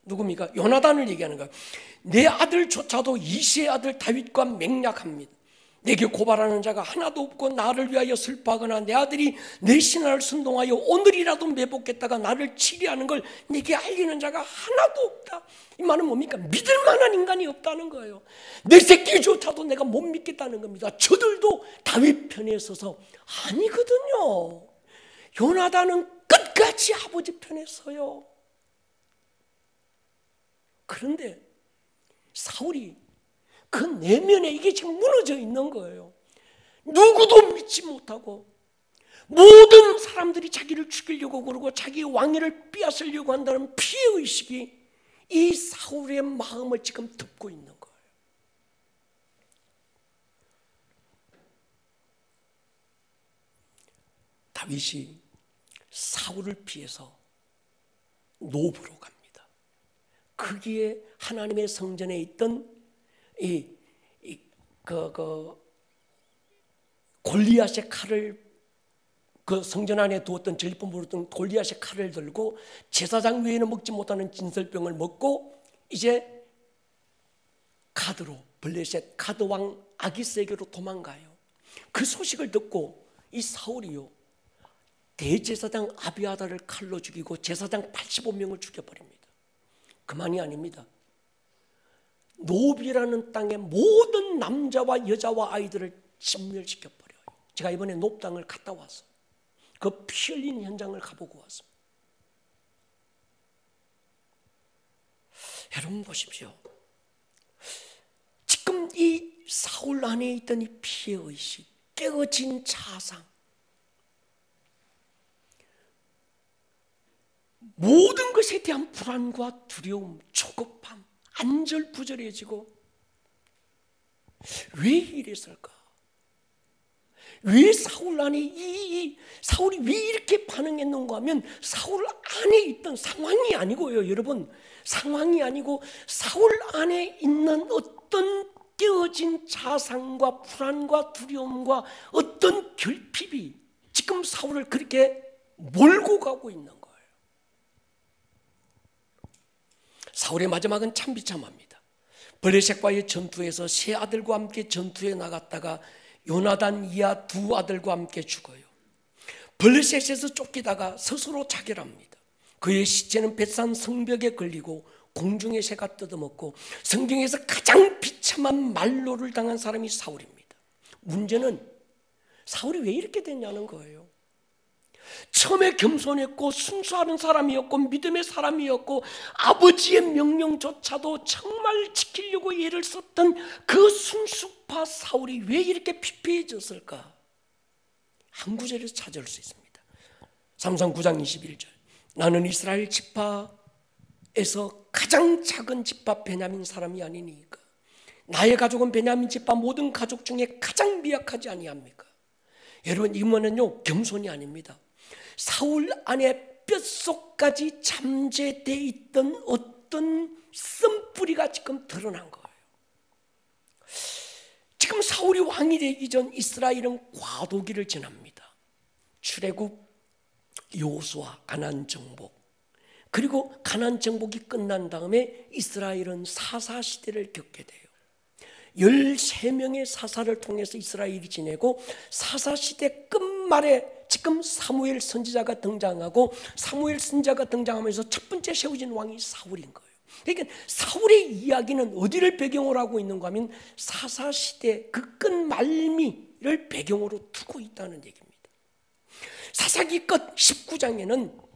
누굽니까? 요나단을 얘기하는 거예요. 내 아들조차도 이새의 아들 다윗과 맹약합니다. 내게 고발하는 자가 하나도 없고 나를 위하여 슬퍼하거나 내 아들이 내 신하를 선동하여 오늘이라도 매복했다가 나를 치리하는 걸 내게 알리는 자가 하나도 없다. 이 말은 뭡니까? 믿을 만한 인간이 없다는 거예요. 내 새끼조차도 내가 못 믿겠다는 겁니다. 저들도 다윗 편에 서서 아니거든요. 요나단은 끝까지 아버지 편에 서요. 그런데 사울이 그 내면에 이게 지금 무너져 있는 거예요. 누구도 믿지 못하고 모든 사람들이 자기를 죽이려고 그러고 자기의 왕위를 빼앗으려고 한다는 피해의식이 이 사울의 마음을 지금 덮고 있는 거예요. 다윗이 사울을 피해서 노브로 갑니다. 거기에 하나님의 성전에 있던 골리앗의 칼을, 그 성전 안에 두었던 전리품으로 둔 골리앗의 칼을 들고 제사장 외에는 먹지 못하는 진설병을 먹고 이제 가드로, 블레셋 가드 왕 아기스에게로 도망가요. 그 소식을 듣고 이 사울이요, 대제사장 아비아다를 칼로 죽이고 제사장 85명을 죽여버립니다. 그만이 아닙니다. 노비라는 땅의 모든 남자와 여자와 아이들을 진멸시켜버려요. 제가 이번에 노브 땅을 갔다 와서 그 피 흘린 현장을 가보고 왔습니다. 여러분 보십시오. 지금 이 사울 안에 있던 이 피해의식, 깨어진 자상, 모든 것에 대한 불안과 두려움, 조급함, 안절부절해지고, 왜 이랬을까? 왜 사울 안에 사울이 왜 이렇게 반응했는가 하면 사울 안에 있던 상황이 아니고요, 여러분. 상황이 아니고 사울 안에 있는 어떤 깨어진 자상과 불안과 두려움과 어떤 결핍이 지금 사울을 그렇게 몰고 가고 있는 거예요. 사울의 마지막은 참 비참합니다. 블레셋과의 전투에서 세 아들과 함께 전투에 나갔다가 요나단 이하 두 아들과 함께 죽어요. 블레셋에서 쫓기다가 스스로 자결합니다. 그의 시체는 벳산 성벽에 걸리고 공중의 새가 뜯어먹고 성경에서 가장 비참한 말로를 당한 사람이 사울입니다. 문제는 사울이 왜 이렇게 됐냐는 거예요. 처음에 겸손했고 순수한 사람이었고 믿음의 사람이었고 아버지의 명령조차도 정말 지키려고 애를 썼던 그 순수파 사울이 왜 이렇게 피폐해졌을까? 한 구절에서 찾을 수 있습니다. 사무상 9장 21절. 나는 이스라엘 지파에서 가장 작은 지파 베냐민 사람이 아니니까 나의 가족은 베냐민 지파 모든 가족 중에 가장 미약하지 아니합니까? 여러분, 이 말은요 겸손이 아닙니다. 사울 안에 뼛속까지 잠재되어 있던 어떤 쓴뿌리가 지금 드러난 거예요. 지금 사울이 왕이 되기 전 이스라엘은 과도기를 지납니다. 출애굽, 여호수아, 가나안 정복, 그리고 가나안 정복이 끝난 다음에 이스라엘은 사사 시대를 겪게 돼요. 13명의 사사를 통해서 이스라엘이 지내고 사사 시대 끝말에 지금 사무엘 선지자가 등장하고 사무엘 선지자가 등장하면서 첫 번째 세워진 왕이 사울인 거예요. 그러니까 사울의 이야기는 어디를 배경으로 하고 있는가 하면 사사 시대 그 끝말미를 배경으로 두고 있다는 얘기입니다. 사사기 끝 19장에는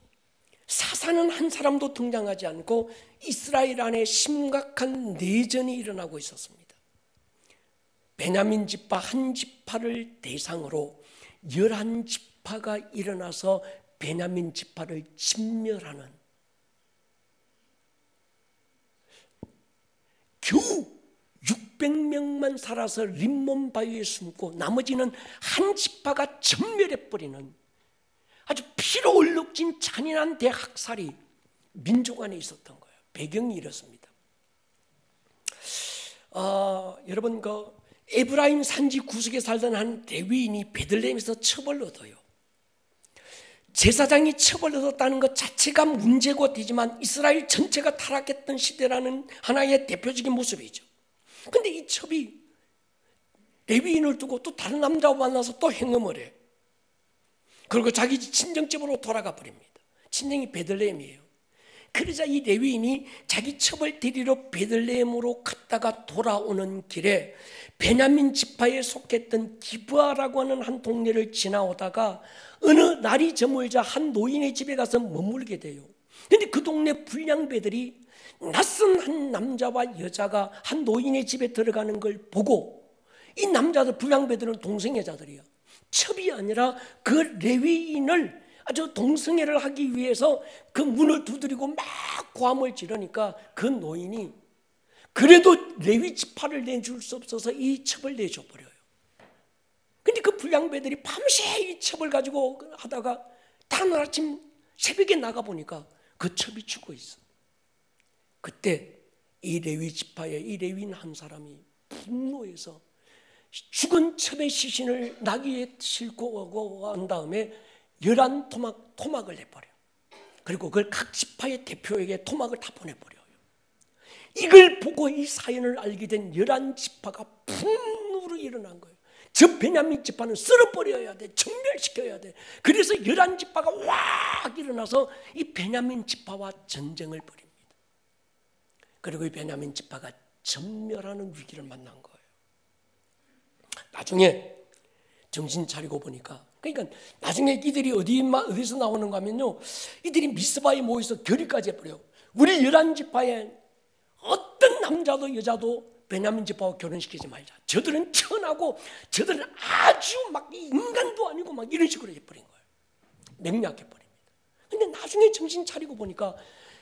사사는 한 사람도 등장하지 않고 이스라엘 안에 심각한 내전이 일어나고 있었습니다. 베냐민 지파 한 지파를 대상으로 11지파가 일어나서 베냐민 지파를 진멸하는, 겨우 600명만 살아서 림몬 바위에 숨고 나머지는 한 지파가 전멸해버리는 아주 피로 얼룩진 잔인한 대학살이 민족 안에 있었던 거예요. 배경이 이렇습니다. 여러분, 에브라임 산지 구석에 살던 한 레위인이 베들레헴에서 처벌을 얻어요. 제사장이 처벌을 얻었다는 것 자체가 문제고 되지만 이스라엘 전체가 타락했던 시대라는 하나의 대표적인 모습이죠. 그런데 이 첩이 레위인을 두고 또 다른 남자와 만나서 또 행음을 해. 그리고 자기 친정집으로 돌아가 버립니다. 친정이 베들레헴이에요. 그러자 이 레위인이 자기 첩을 데리러 베들레헴으로 갔다가 돌아오는 길에 베냐민 지파에 속했던 기브아라고 하는 한 동네를 지나오다가 어느 날이 저물자 한 노인의 집에 가서 머물게 돼요. 그런데 그 동네 불량배들이 낯선 한 남자와 여자가 한 노인의 집에 들어가는 걸 보고, 이 남자들 불량배들은 동성애자들이야. 첩이 아니라 그 레위인을 아주 동성애를 하기 위해서 그 문을 두드리고 막 고함을 지르니까 그 노인이 그래도 레위 지파를 내줄 수 없어서 이 첩을 내줘버려요. 근데 그 불량배들이 밤새 이 첩을 가지고 하다가 다음날 아침 새벽에 나가보니까 그 첩이 죽어 있어. 그때 이 레위 지파의 이 레위인 한 사람이 분노해서 죽은 첩의 시신을 나귀에 싣고 간 다음에 11토막을 내버려. 그리고 그걸 각 지파의 대표에게 토막을 다 보내버려요. 이걸 보고 이 사연을 알게 된 11지파가 분노로 일어난 거예요. 저 베냐민 지파는 쓸어버려야 돼. 전멸시켜야 돼. 그래서 11지파가 확 일어나서 이 베냐민 지파와 전쟁을 벌입니다. 그리고 이 베냐민 지파가 전멸하는 위기를 만난 거예요. 나중에 정신 차리고 보니까, 그러니까 나중에 이들이 어디서 나오는가 하면요, 이들이 미스바에 모여서 결의까지 해버려요. 우리 11지파에 어떤 남자도 여자도 베냐민 지파와 결혼시키지 말자. 저들은 천하고 저들은 아주 막 인간도 아니고 막 이런 식으로 해버린 거예요. 맹약해버립니다. 근데 나중에 정신 차리고 보니까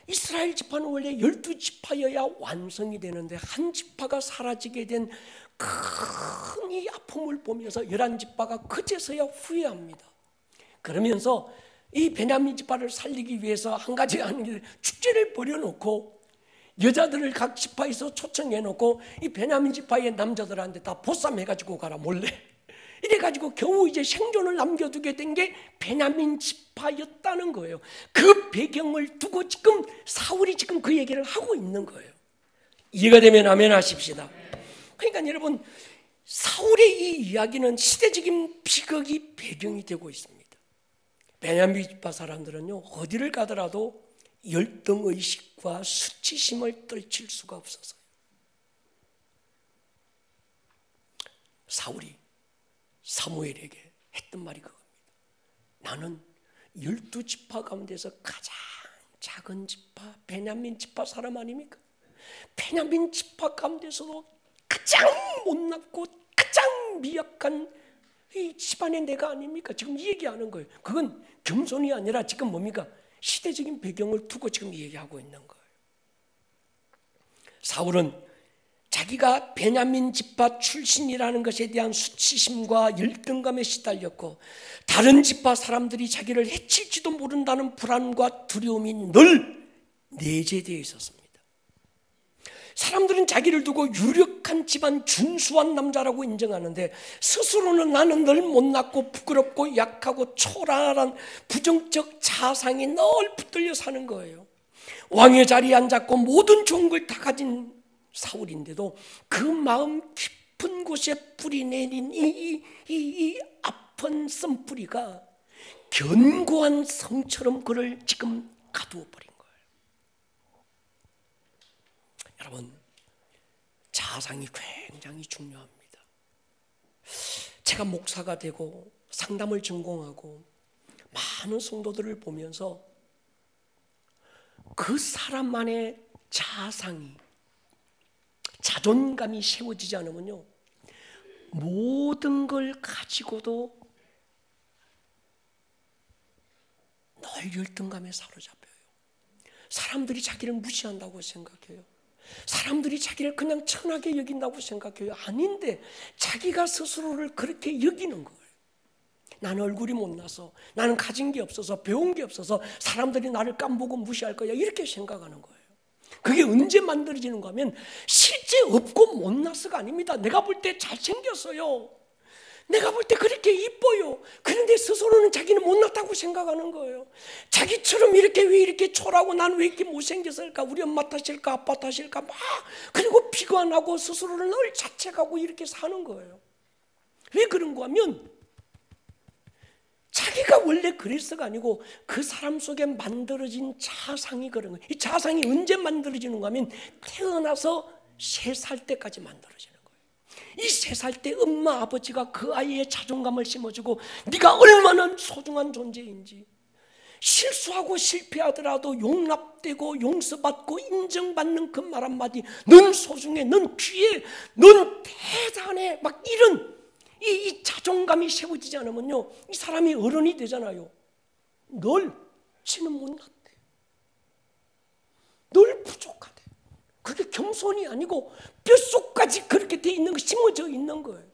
이스라엘 지파는 원래 12지파여야 완성이 되는데 한 지파가 사라지게 된 큰 이 아픔을 보면서 11지파가 그제서야 후회합니다. 그러면서 이 베냐민 지파를 살리기 위해서 한 가지 하는 게 축제를 벌여놓고 여자들을 각 지파에서 초청해놓고 이 베냐민 지파의 남자들한테 다 보쌈해가지고 가라 몰래. 이래가지고 겨우 이제 생존을 남겨두게 된 게 베냐민 지파였다는 거예요. 그 배경을 두고 지금 사울이 지금 그 얘기를 하고 있는 거예요. 이해가 되면 아멘 하십시다. 그러니까 여러분, 사울의 이 이야기는 시대적인 비극이 배경이 되고 있습니다. 베냐민 지파 사람들은요, 어디를 가더라도 열등의식과 수치심을 떨칠 수가 없어서요. 사울이 사무엘에게 했던 말이 그겁니다. 나는 12지파 가운데서 가장 작은 지파 베냐민 지파 사람 아닙니까? 베냐민 지파 가운데서도 가장 못났고 가장 미약한 이 집안의 내가 아닙니까? 지금 이 얘기하는 거예요. 그건 겸손이 아니라 지금 뭡니까? 시대적인 배경을 두고 지금 얘기하고 있는 거예요. 사울은 자기가 베냐민 지파 출신이라는 것에 대한 수치심과 열등감에 시달렸고, 다른 지파 사람들이 자기를 해칠지도 모른다는 불안과 두려움이 늘 내재되어 있었습니다. 사람들은 자기를 두고 유력한 집안 준수한 남자라고 인정하는데, 스스로는 나는 늘 못났고 부끄럽고 약하고 초라한 부정적 자상이 늘 붙들려 사는 거예요. 왕의 자리에 앉았고 모든 좋은 걸 다 가진 사울인데도 그 마음 깊은 곳에 뿌리 내린 이 아픈 쓴뿌리가 견고한 성처럼 그를 지금 가두어 버린 거예요. 여러분, 자상이 굉장히 중요합니다. 제가 목사가 되고 상담을 전공하고 많은 성도들을 보면서 그 사람만의 자상이, 자존감이 세워지지 않으면요, 모든 걸 가지고도 늘 열등감에 사로잡혀요. 사람들이 자기를 무시한다고 생각해요. 사람들이 자기를 그냥 천하게 여긴다고 생각해요. 아닌데 자기가 스스로를 그렇게 여기는 거예요. 나는 얼굴이 못나서, 나는 가진 게 없어서, 배운 게 없어서 사람들이 나를 깜보고 무시할 거야, 이렇게 생각하는 거예요. 그게 언제 만들어지는가 하면 실제 없고 못나서가 아닙니다. 내가 볼 때 잘생겼어요. 내가 볼 때 그렇게 이뻐요. 그런데 스스로는 자기는 못났다고 생각하는 거예요. 자기처럼 이렇게 왜 이렇게 초라하고 나는 왜 이렇게 못생겼을까? 우리 엄마 탓일까? 아빠 탓일까? 막 그리고 비관하고 스스로를 늘 자책하고 이렇게 사는 거예요. 왜 그런가 하면 자기가 원래 그랬어가 아니고 그 사람 속에 만들어진 자상이 그런 거예요. 이 자상이 언제 만들어지는가 하면 태어나서 3살 때까지 만들어지는 거예요. 이 3살 때 엄마 아버지가 그 아이의 자존감을 심어주고 네가 얼마나 소중한 존재인지, 실수하고 실패하더라도 용납되고 용서받고 인정받는 그 말 한마디, 넌 소중해, 넌 귀해, 넌 대단해, 막 이런 이 자존감이 세워지지 않으면요, 이 사람이 어른이 되잖아요. 늘 지는 못났대, 늘 부족하대. 그게 겸손이 아니고 뼛속까지 그렇게 돼 있는 거, 심어져 있는 거예요.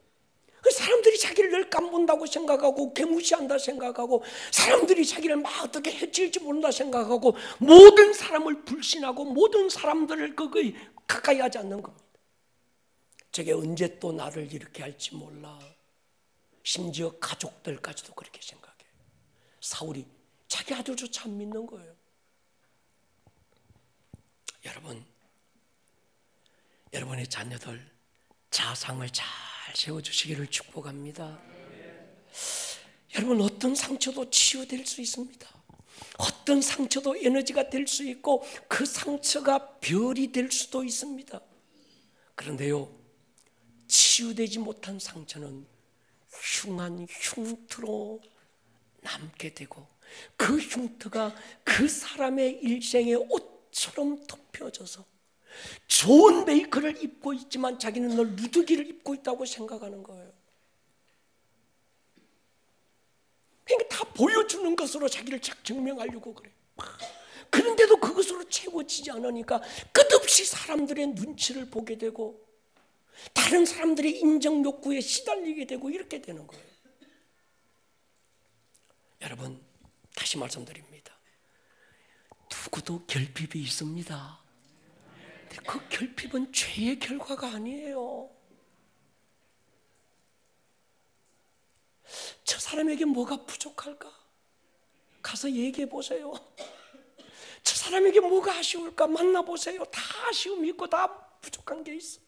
사람들이 자기를 늘 깜본다고 생각하고 개무시한다 생각하고 사람들이 자기를 막 어떻게 해칠지 모른다 생각하고 모든 사람을 불신하고 모든 사람들을 가까이 하지 않는 겁니다. 저게 언제 또 나를 이렇게 할지 몰라. 심지어 가족들까지도 그렇게 생각해요. 사울이 자기 아들조차 안 믿는 거예요. 여러분의 자녀들 자상을 잘 세워주시기를 축복합니다. 여러분, 어떤 상처도 치유될 수 있습니다. 어떤 상처도 에너지가 될 수 있고 그 상처가 별이 될 수도 있습니다. 그런데요, 치유되지 못한 상처는 흉한 흉터로 남게 되고 그 흉터가 그 사람의 일생의 옷처럼 덮여져서 좋은 메이크를 입고 있지만 자기는 늘 누더기를 입고 있다고 생각하는 거예요. 그러니까 다 보여주는 것으로 자기를 증명하려고 그래요. 그런데도 그것으로 채워지지 않으니까 끝없이 사람들의 눈치를 보게 되고 다른 사람들의 인정 욕구에 시달리게 되고 이렇게 되는 거예요. 여러분, 다시 말씀드립니다. 누구도 결핍이 있습니다. 근데 그 결핍은 죄의 결과가 아니에요. 저 사람에게 뭐가 부족할까? 가서 얘기해 보세요. 저 사람에게 뭐가 아쉬울까? 만나보세요. 다 아쉬움이 있고 다 부족한 게 있어.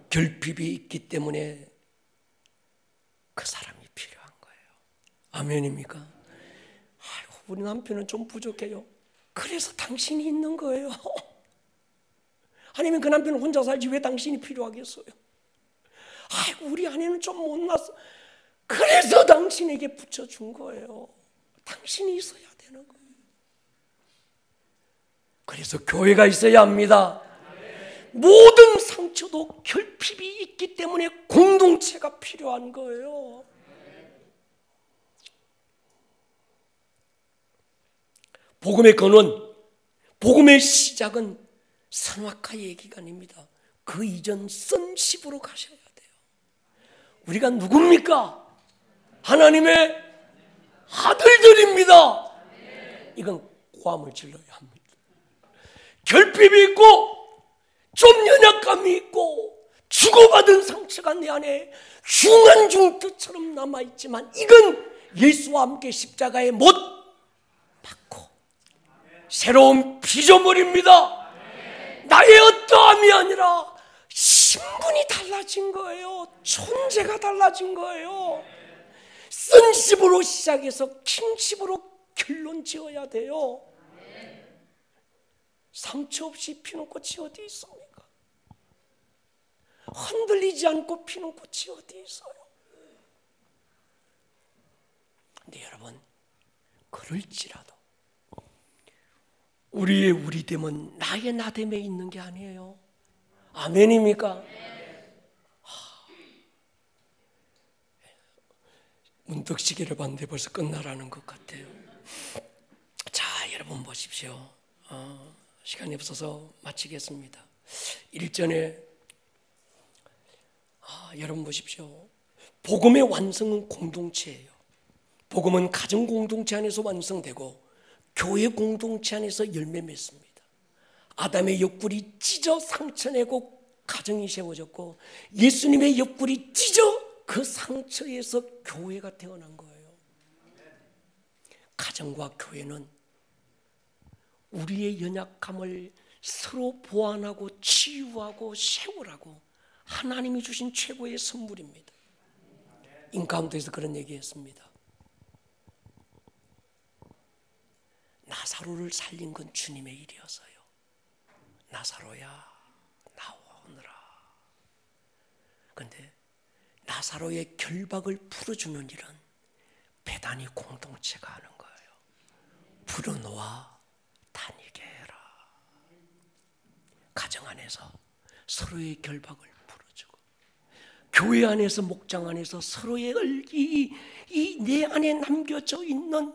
결핍이 있기 때문에 그 사람이 필요한 거예요. 아멘입니까? 아이고, 우리 남편은 좀 부족해요. 그래서 당신이 있는 거예요. 아니면 그 남편은 혼자 살지 왜 당신이 필요하겠어요? 아이고, 우리 아내는 좀 못났어. 그래서 당신에게 붙여준 거예요. 당신이 있어야 되는 거예요. 그래서 교회가 있어야 합니다. 모든 상처도 결핍이 있기 때문에 공동체가 필요한 거예요. 복음의 근원, 복음의 시작은 선악과의 기간입니다. 그 이전 선십으로 가셔야 돼요. 우리가 누굽니까? 하나님의 아들들입니다. 이건 고함을 질러야 합니다. 결핍이 있고 좀 연약감이 있고 주고받은 상처가 내 안에 흉한 흉터처럼 남아있지만 이건 예수와 함께 십자가에 못 박고 새로운 피조물입니다. 나의 어떠함이 아니라 신분이 달라진 거예요. 존재가 달라진 거예요. 선십으로 시작해서 킹십으로 결론 지어야 돼요. 상처 없이 피는 꽃이 어디 있습니까? 흔들리지 않고 피는 꽃이 어디 있어요? 근데 여러분, 그럴지라도 우리의 우리됨은 나의 나됨에 있는 게 아니에요. 아멘입니까? 문득 시계를 봤는데 벌써 끝나라는 것 같아요. 자, 여러분 보십시오. 시간이 없어서 마치겠습니다. 일전에 여러분 보십시오. 복음의 완성은 공동체예요. 복음은 가정 공동체 안에서 완성되고 교회 공동체 안에서 열매 맺습니다. 아담의 옆구리 찢어 상처내고 가정이 세워졌고 예수님의 옆구리 찢어 그 상처에서 교회가 태어난 거예요. 가정과 교회는 우리의 연약함을 서로 보완하고 치유하고 세우라고 하나님이 주신 최고의 선물입니다. 인카운트에서 그런 얘기했습니다. 나사로를 살린 건 주님의 일이었어요. 나사로야 나오너라. 그런데 나사로의 결박을 풀어주는 일은 배단위 공동체가 하는 거예요. 풀어놓아 다니게 해라. 가정 안에서 서로의 결박을 풀어주고 교회 안에서 목장 안에서 서로의 내 안에 남겨져 있는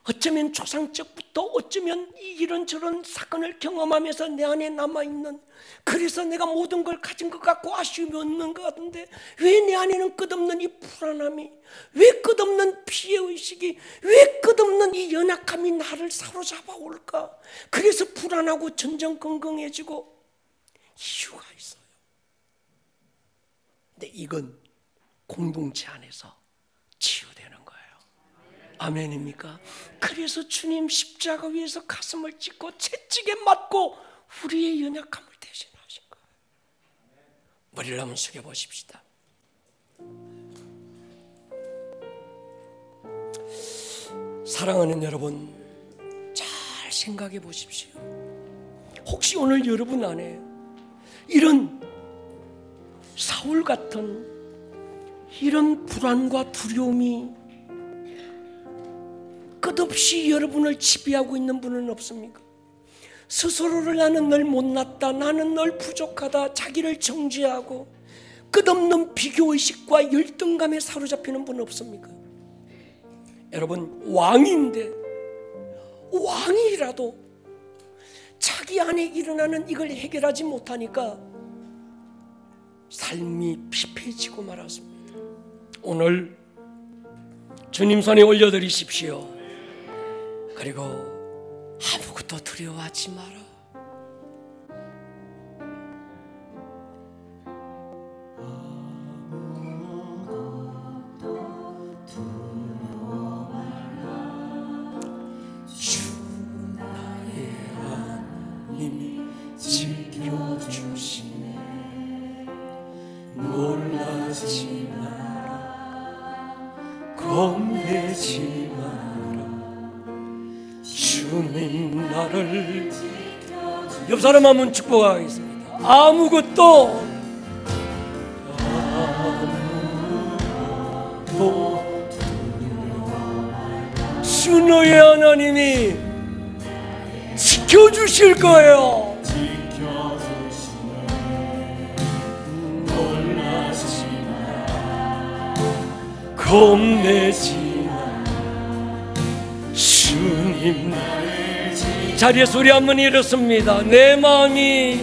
어쩌면 조상적부터 어쩌면 이런저런 사건을 경험하면서 내 안에 남아있는, 그래서 내가 모든 걸 가진 것 같고 아쉬움이 없는 것 같은데 왜 내 안에는 끝없는 이 불안함이, 왜 끝없는 피해의식이, 왜 끝없는 이 연약함이 나를 사로잡아 올까? 그래서 불안하고 전전긍긍해지고 이유가 있어요. 근데 이건 공동체 안에서 치유되는 거예요. 아멘입니까? 그래서 주님 십자가 위에서 가슴을 찢고 채찍에 맞고 우리의 연약함을 대신하신 거예요. 머리를 한번 숙여 보십시다. 사랑하는 여러분, 잘 생각해 보십시오. 혹시 오늘 여러분 안에 이런 사울 같은 이런 불안과 두려움이 끝없이 여러분을 지배하고 있는 분은 없습니까? 스스로를 나는 늘 못났다, 나는 늘 부족하다, 자기를 정죄하고 끝없는 비교의식과 열등감에 사로잡히는 분 없습니까? 여러분, 왕인데 왕이라도 자기 안에 일어나는 이걸 해결하지 못하니까 삶이 피폐해지고 말았습니다. 오늘 주님 손에 올려드리십시오. 그리고 아무것도 두려워하지 마라. 주 나의 하나님이 지켜주시네. 놀라지 마라, 겁내지 마라. 주님 나를 옆 사람 한번 축복하겠습니다. 아무것도 주 너의 하나님이 지켜주실 거예요. 놀라지 마, 겁내지 주님. 자리에 소리 한번 이렇습니다. 내 마음이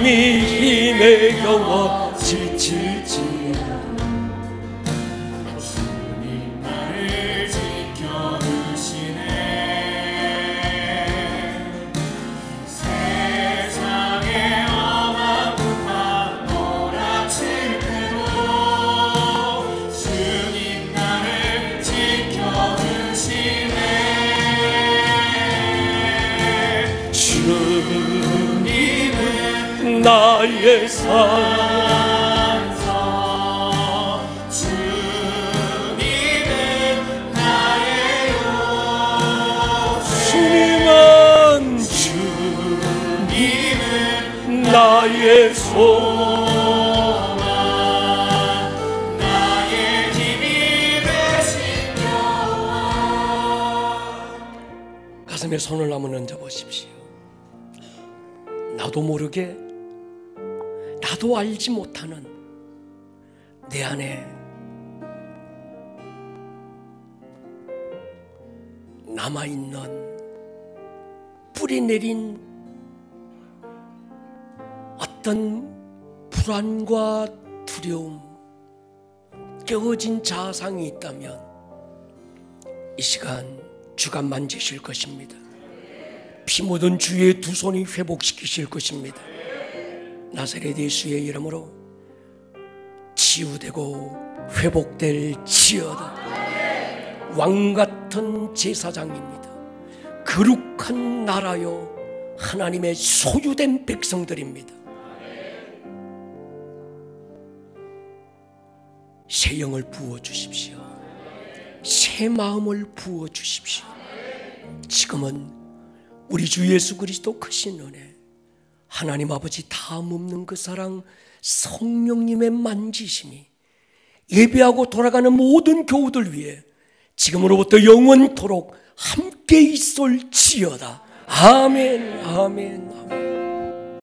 힘에 겨워 지칠지 주님 나를 지켜주시네. 세상에 험한 고난 몰아칠 때도 주님 나를 지켜주시네. 주님은 나의 산성, 주님은 나의 용, 주님은 나의 소망, 나의 힘이 되신 여호와. 가슴에 손을 한번 얹어 보십시오. 나도 모르게 나도 알지 못하는 내 안에 남아있는 뿌리 내린 어떤 불안과 두려움, 깨어진 자상이 있다면 이 시간 주가 만지실 것입니다. 피 묻은 주의 두 손이 회복시키실 것입니다. 나사렛 예수의 이름으로 치유되고 회복될지어다. 왕같은 제사장입니다. 거룩한 나라요 하나님의 소유된 백성들입니다. 새 영을 부어주십시오. 새 마음을 부어주십시오. 지금은 우리 주 예수 그리스도 크신 은혜, 하나님 아버지 다음 없는 그 사랑, 성령님의 만지심이 예배하고 돌아가는 모든 교우들 위해 지금으로부터 영원토록 함께 있을지어다. 아멘, 아멘, 아멘.